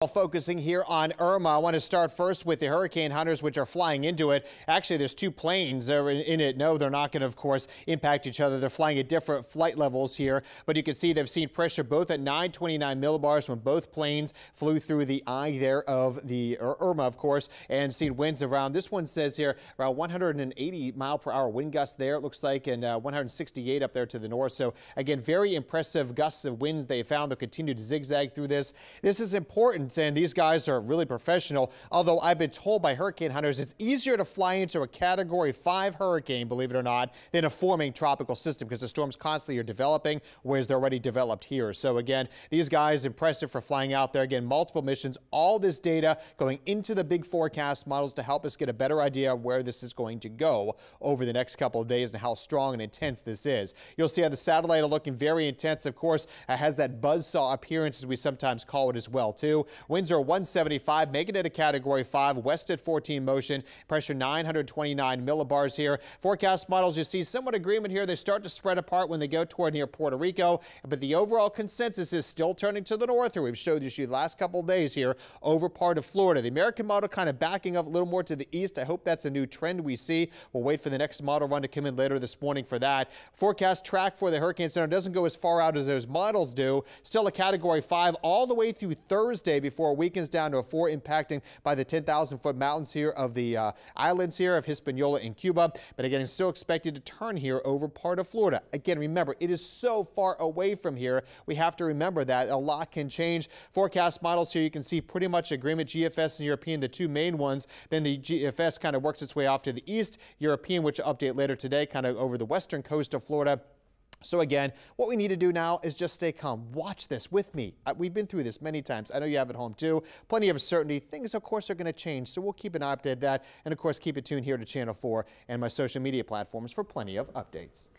Focusing here on Irma, I want to start first with the hurricane hunters, which are flying into it. Actually, there's two planes that are in it. No, they're not going to, of course, impact each other. They're flying at different flight levels here, but you can see they've seen pressure both at 929 millibars when both planes flew through the eye there of the Irma, of course, and seen winds around. This one says here around 180 mile per hour wind gusts there, it looks like, and 168 up there to the north. So again, very impressive gusts of winds they found. They'll continue to zigzag through this. This is important. And these guys are really professional, although I've been told by hurricane hunters it's easier to fly into a Category 5 hurricane, believe it or not, than a forming tropical system because the storms constantly are developing, whereas they're already developed here. So again, these guys impressive for flying out there. Again, multiple missions, all this data going into the big forecast models to help us get a better idea of where this is going to go over the next couple of days and how strong and intense this is. You'll see how the satellite are looking very intense. Of course, it has that buzzsaw appearance, as we sometimes call it as well, too. Winds are 175, making it a Category 5, west at 14 motion, pressure 929 millibars here. Forecast models, you see somewhat agreement here. They start to spread apart when they go toward near Puerto Rico, but the overall consensus is still turning to the north here. We've showed you the last couple of days here over part of Florida. The American model kind of backing up a little more to the east. I hope that's a new trend we see. We'll wait for the next model run to come in later this morning for that. Forecast track for the Hurricane Center doesn't go as far out as those models do. Still a Category 5 all the way through Thursday before weakens down to a 4, impacting by the 10,000-foot mountains here of the islands here of Hispaniola in Cuba. But again, it's still expected to turn here over part of Florida. Again, remember, it is so far away from here. We have to remember that a lot can change. Forecast models here, you can see pretty much agreement. GFS and European, the two main ones. Then the GFS kind of works its way off to the east. European, which will update later today, kind of over the western coast of Florida. So again, what we need to do now is just stay calm. Watch this with me. We've been through this many times. I know you have at home too. Plenty of uncertainty. Things, of course, are going to change. So we'll keep an eye update that. And of course, keep it tuned here to Channel 4 and my social media platforms for plenty of updates.